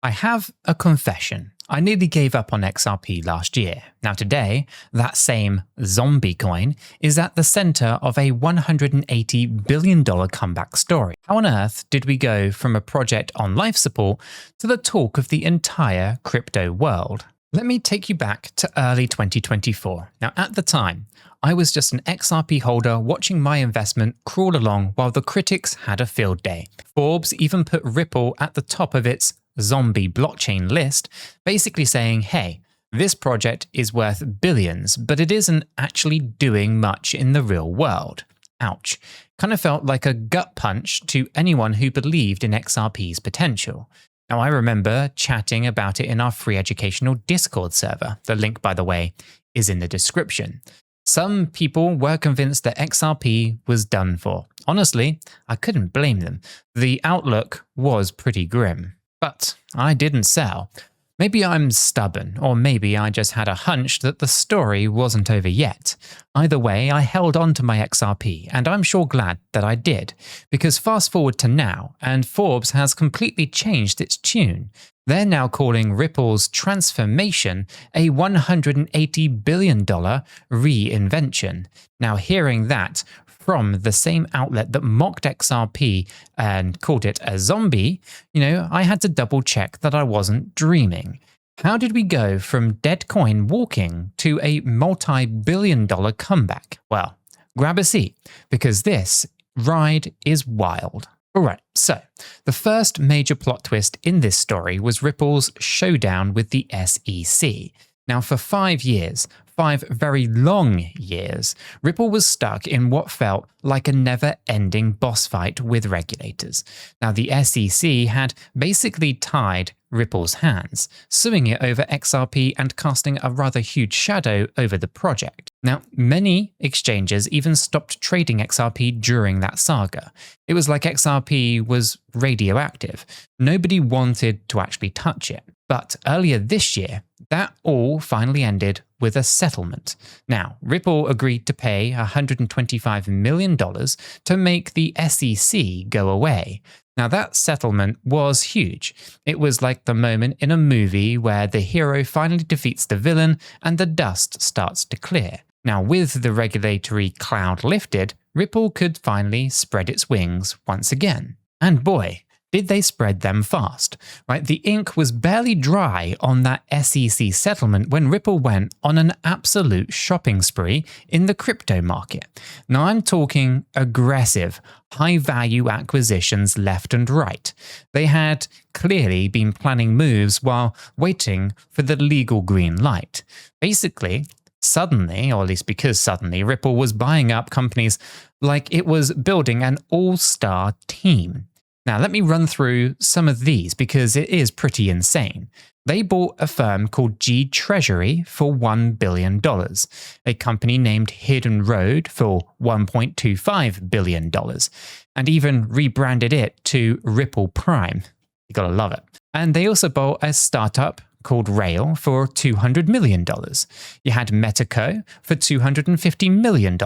I have a confession. I nearly gave up on XRP last year. Now today, that same zombie coin is at the center of a $180 billion comeback story. How on earth did we go from a project on life support to the talk of the entire crypto world? Let me take you back to early 2024. Now at the time, I was just an XRP holder watching my investment crawl along while the critics had a field day. Forbes even put Ripple at the top of its zombie blockchain list, basically saying, hey, this project is worth billions, but it isn't actually doing much in the real world. Ouch. Kind of felt like a gut punch to anyone who believed in XRP's potential. Now, I remember chatting about it in our free educational Discord server. The link, by the way, is in the description. Some people were convinced that XRP was done for. Honestly, I couldn't blame them. The outlook was pretty grim. But I didn't sell. Maybe I'm stubborn, or maybe I just had a hunch that the story wasn't over yet. Either way, I held on to my XRP, and I'm sure glad that I did, because fast forward to now, and Forbes has completely changed its tune. They're now calling Ripple's transformation a $180 billion reinvention. Now, hearing that from the same outlet that mocked XRP and called it a zombie, I had to double check that I wasn't dreaming. How did we go from dead coin walking to a multi-billion-dollar comeback? Well, grab a seat, because this ride is wild. Alright, so the first major plot twist in this story was Ripple's showdown with the SEC. Now, for 5 years, 5 very long years, Ripple was stuck in what felt like a never-ending boss fight with regulators. Now, the SEC had basically tied Ripple's hands, suing it over XRP and casting a rather huge shadow over the project. Now, many exchanges even stopped trading XRP during that saga. It was like XRP was radioactive. Nobody wanted to actually touch it. But earlier this year, that all finally ended with a settlement. Now, Ripple agreed to pay $125 million to make the SEC go away. Now, that settlement was huge. It was like the moment in a movie where the hero finally defeats the villain and the dust starts to clear. Now, with the regulatory cloud lifted, Ripple could finally spread its wings once again. And boy, did they spread them fast, right? The ink was barely dry on that SEC settlement when Ripple went on an absolute shopping spree in the crypto market. Now, I'm talking aggressive, high-value acquisitions left and right. They had clearly been planning moves while waiting for the legal green light. Basically, suddenly, or at least because suddenly, Ripple was buying up companies like it was building an all-star team. Now, let me run through some of these because it is pretty insane. They bought a firm called Treasury for $1 billion, a company named Hidden Road for $1.25 billion, and even rebranded it to Ripple Prime. You gotta love it. And they also bought a startup called Rail for $200 million. You had Metaco for $250 million,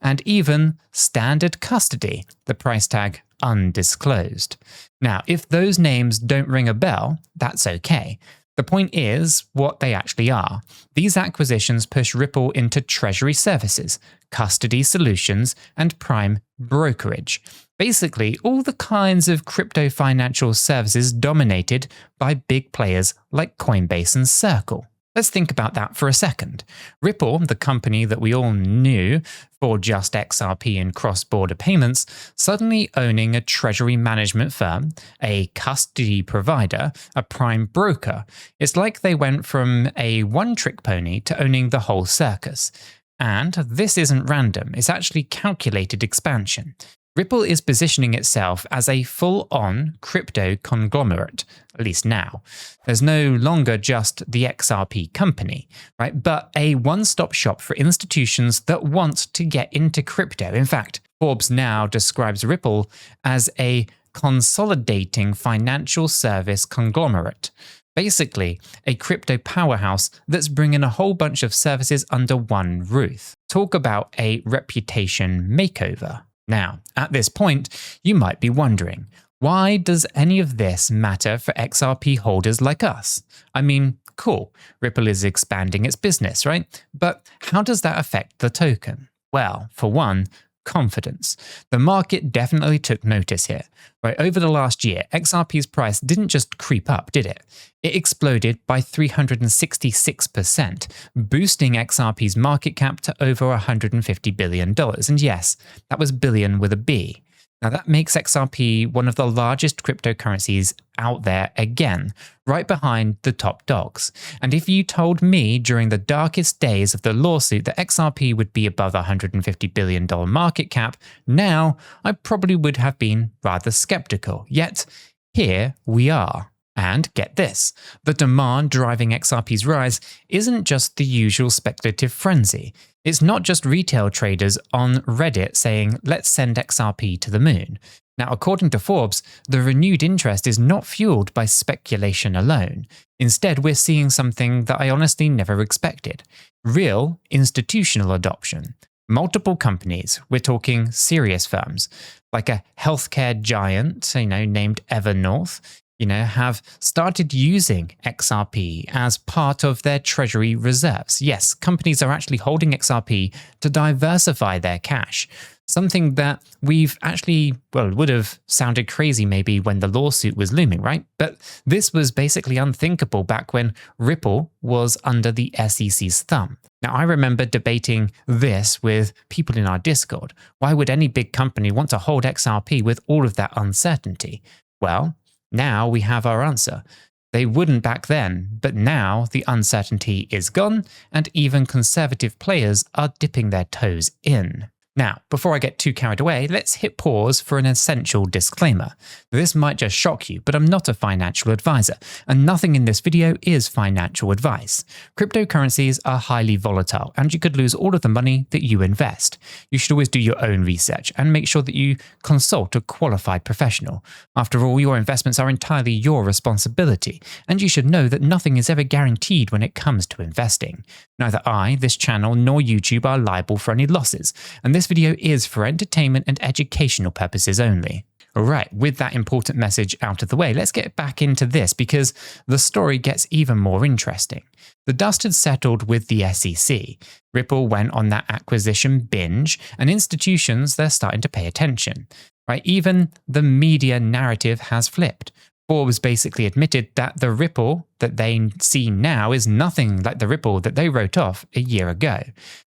and even Standard Custody, the price tag undisclosed. Now, if those names don't ring a bell, that's okay. The point is what they actually are. These acquisitions push Ripple into treasury services, custody solutions, and prime brokerage. Basically, all the kinds of crypto financial services dominated by big players like Coinbase and Circle. Let's think about that for a second. Ripple, the company that we all knew for just XRP and cross-border payments, suddenly owning a treasury management firm, a custody provider, a prime broker. It's like they went from a one-trick pony to owning the whole circus. And this isn't random, it's actually calculated expansion. Ripple is positioning itself as a full-on crypto conglomerate, at least now. There's no longer just the XRP company, right? But a one-stop shop for institutions that want to get into crypto. In fact, Forbes now describes Ripple as a consolidating financial service conglomerate. Basically, a crypto powerhouse that's bringing a whole bunch of services under one roof. Talk about a reputation makeover. Now, at this point, you might be wondering, Why does any of this matter for XRP holders like us? I mean, cool, Ripple is expanding its business, right? But how does that affect the token? Well, for one, confidence. The market definitely took notice here. Right, over the last year, XRP's price didn't just creep up, did it? It exploded by 366%, boosting XRP's market cap to over $150 billion. And yes, that was billion with a B. Now that makes XRP one of the largest cryptocurrencies out there again, right behind the top dogs. And if you told me during the darkest days of the lawsuit that XRP would be above the $150 billion market cap, now I probably would have been rather skeptical. Yet, here we are. And get this, the demand driving XRP's rise isn't just the usual speculative frenzy. It's not just retail traders on Reddit saying, let's send XRP to the moon. Now, according to Forbes, the renewed interest is not fueled by speculation alone. Instead, we're seeing something that I honestly never expected. Real institutional adoption. Multiple companies, we're talking serious firms, like a healthcare giant, named Evernorth, have started using XRP as part of their treasury reserves. Yes, companies are actually holding XRP to diversify their cash. Something that we've actually, would have sounded crazy maybe when the lawsuit was looming, right? But this was basically unthinkable back when Ripple was under the SEC's thumb. Now, I remember debating this with people in our Discord. Why would any big company want to hold XRP with all of that uncertainty? Well, now we have our answer. They wouldn't back then, but now the uncertainty is gone, and even conservative players are dipping their toes in. Now, before I get too carried away, let's hit pause for an essential disclaimer. This might just shock you, but I'm not a financial advisor, and nothing in this video is financial advice. Cryptocurrencies are highly volatile, and you could lose all of the money that you invest. You should always do your own research and make sure that you consult a qualified professional. After all, your investments are entirely your responsibility, and you should know that nothing is ever guaranteed when it comes to investing. Neither I, this channel, nor YouTube are liable for any losses, and this video is for entertainment and educational purposes only. Alright, with that important message out of the way, let's get back into this because the story gets even more interesting. The dust had settled with the SEC. Ripple went on that acquisition binge, and institutions, they're starting to pay attention. Right? Even the media narrative has flipped. Forbes basically admitted that the Ripple that they see now is nothing like the Ripple that they wrote off a year ago.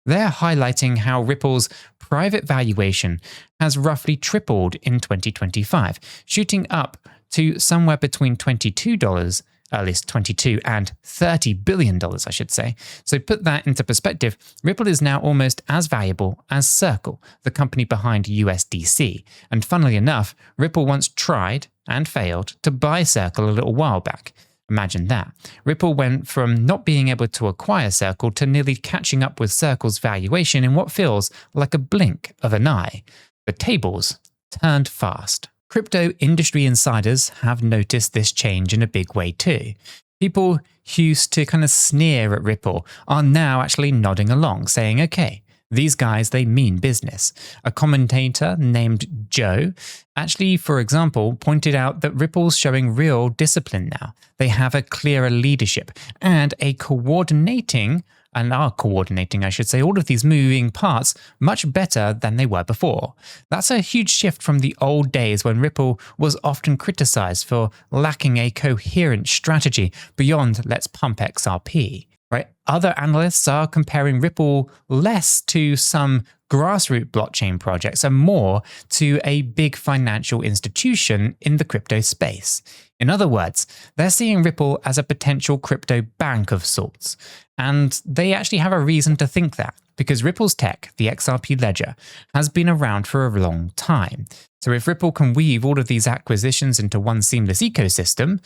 They're highlighting how Ripple's private valuation has roughly tripled in 2025, shooting up to somewhere between $22, at least $22 and $30 billion, I should say. So put that into perspective, Ripple is now almost as valuable as Circle, the company behind USDC. And funnily enough, Ripple once tried and failed to buy Circle a little while back. Imagine that. Ripple went from not being able to acquire Circle to nearly catching up with Circle's valuation in what feels like a blink of an eye. The tables turned fast. Crypto industry insiders have noticed this change in a big way too. People who used to kind of sneer at Ripple are now actually nodding along, saying, okay, these guys, they mean business. A commentator named Joe actually, for example, pointed out that Ripple's showing real discipline now. They have a clearer leadership and are coordinating, I should say, all of these moving parts much better than they were before. That's a huge shift from the old days when Ripple was often criticized for lacking a coherent strategy beyond let's pump XRP. Right? Other analysts are comparing Ripple less to some grassroots blockchain projects and more to a big financial institution in the crypto space. In other words, they're seeing Ripple as a potential crypto bank of sorts. And they actually have a reason to think that, because Ripple's tech, the XRP Ledger, has been around for a long time. So if Ripple can weave all of these acquisitions into one seamless ecosystem,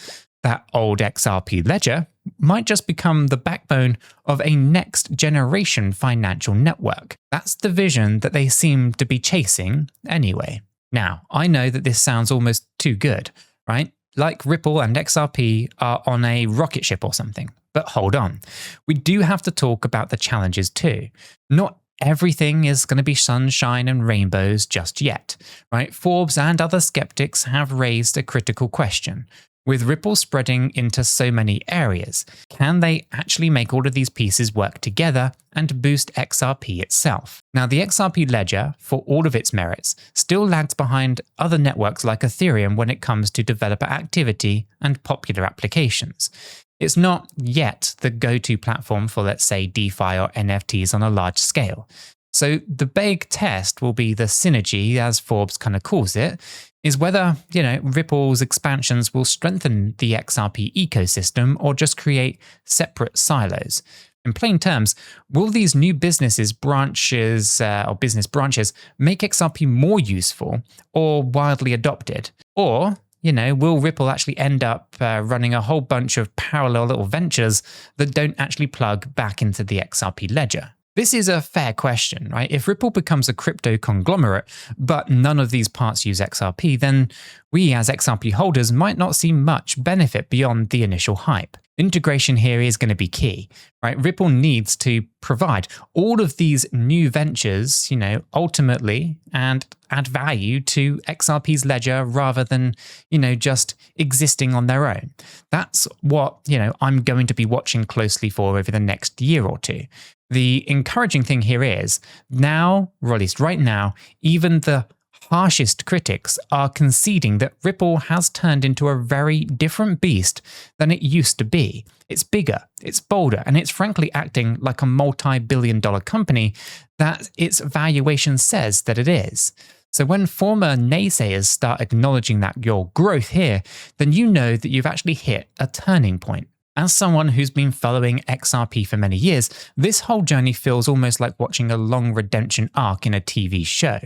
that old XRP Ledger might just become the backbone of a next generation financial network. That's the vision that they seem to be chasing anyway. Now, I know that this sounds almost too good, right? Like Ripple and XRP are on a rocket ship or something. But hold on, we do have to talk about the challenges too. Not everything is going to be sunshine and rainbows just yet, right? Forbes and other skeptics have raised a critical question. With Ripple spreading into so many areas, can they actually make all of these pieces work together and boost XRP itself? Now, the XRP Ledger, for all of its merits, still lags behind other networks like Ethereum when it comes to developer activity and popular applications. It's not yet the go-to platform for, let's say, DeFi or NFTs on a large scale. So the big test will be the synergy, as Forbes kind of calls it, is whether, Ripple's expansions will strengthen the XRP ecosystem or just create separate silos. In plain terms, will these new business branches make XRP more useful or widely adopted? Or, will Ripple actually end up running a whole bunch of parallel little ventures that don't actually plug back into the XRP ledger? This is a fair question, right? If Ripple becomes a crypto conglomerate, but none of these parts use XRP, then we as XRP holders might not see much benefit beyond the initial hype. Integration here is going to be key, right? Ripple needs to provide all of these new ventures, ultimately, and add value to XRP's ledger rather than, just existing on their own. That's what, I'm going to be watching closely for over the next year or two. The encouraging thing here is now, or at least right now, even the harshest critics are conceding that Ripple has turned into a very different beast than it used to be. It's bigger, it's bolder, and it's frankly acting like a multi-billion-dollar company that its valuation says that it is. So when former naysayers start acknowledging that your growth here, then you know that you've actually hit a turning point. As someone who's been following XRP for many years, this whole journey feels almost like watching a long redemption arc in a TV show,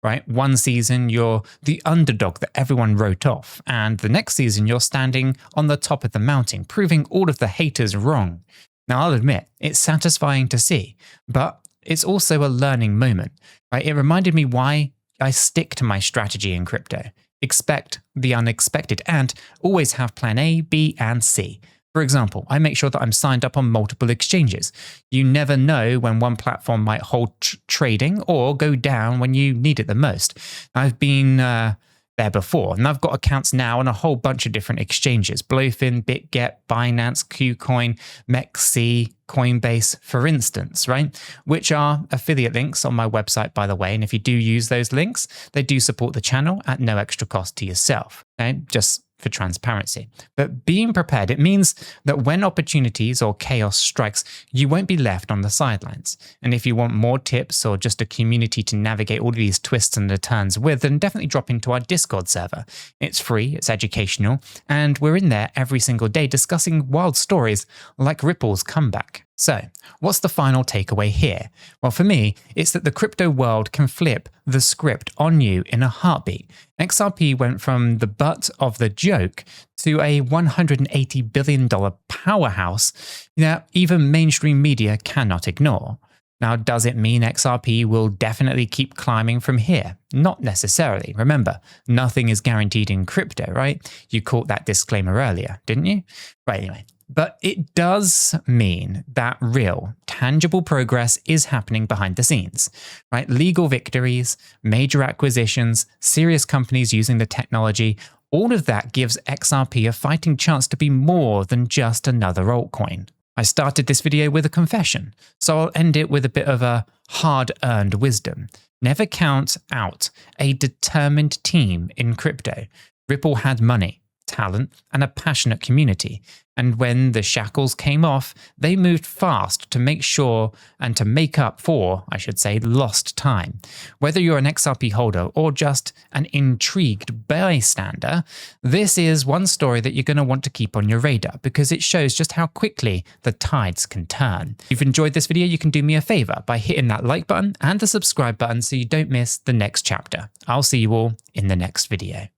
right? One season, you're the underdog that everyone wrote off, and the next season, you're standing on the top of the mountain, proving all of the haters wrong. Now, I'll admit, it's satisfying to see, but it's also a learning moment, right? It reminded me why I stick to my strategy in crypto. Expect the unexpected and always have plan A, B, and C. For example, I make sure that I'm signed up on multiple exchanges. You never know when one platform might hold trading or go down when you need it the most. I've been there before, and I've got accounts now on a whole bunch of different exchanges: Blowfin, BitGet, Binance, KuCoin, MEXC, Coinbase, for instance, right? Which are affiliate links on my website, by the way. And if you do use those links, they do support the channel at no extra cost to yourself. Okay? Just for transparency. But being prepared, it means that when opportunities or chaos strikes, you won't be left on the sidelines. And if you want more tips or just a community to navigate all of these twists and the turns with, then definitely drop into our Discord server. It's free, it's educational, and we're in there every single day discussing wild stories like Ripple's comeback. So, what's the final takeaway here? Well, for me, it's that the crypto world can flip the script on you in a heartbeat. XRP went from the butt of the joke to a $180 billion powerhouse that even mainstream media cannot ignore. Now, does it mean XRP will definitely keep climbing from here? Not necessarily. Remember, nothing is guaranteed in crypto, right? You caught that disclaimer earlier, didn't you? Right, anyway. But it does mean that real, tangible progress is happening behind the scenes, right? Legal victories, major acquisitions, serious companies using the technology, all of that gives XRP a fighting chance to be more than just another altcoin. I started this video with a confession, so I'll end it with a bit of a hard-earned wisdom. Never count out a determined team in crypto. Ripple had money, talent, and a passionate community. And when the shackles came off, they moved fast to make sure and to make up for, I should say, lost time. Whether you're an XRP holder or just an intrigued bystander, this is one story that you're going to want to keep on your radar because it shows just how quickly the tides can turn. If you've enjoyed this video, you can do me a favor by hitting that like button and the subscribe button so you don't miss the next chapter. I'll see you all in the next video.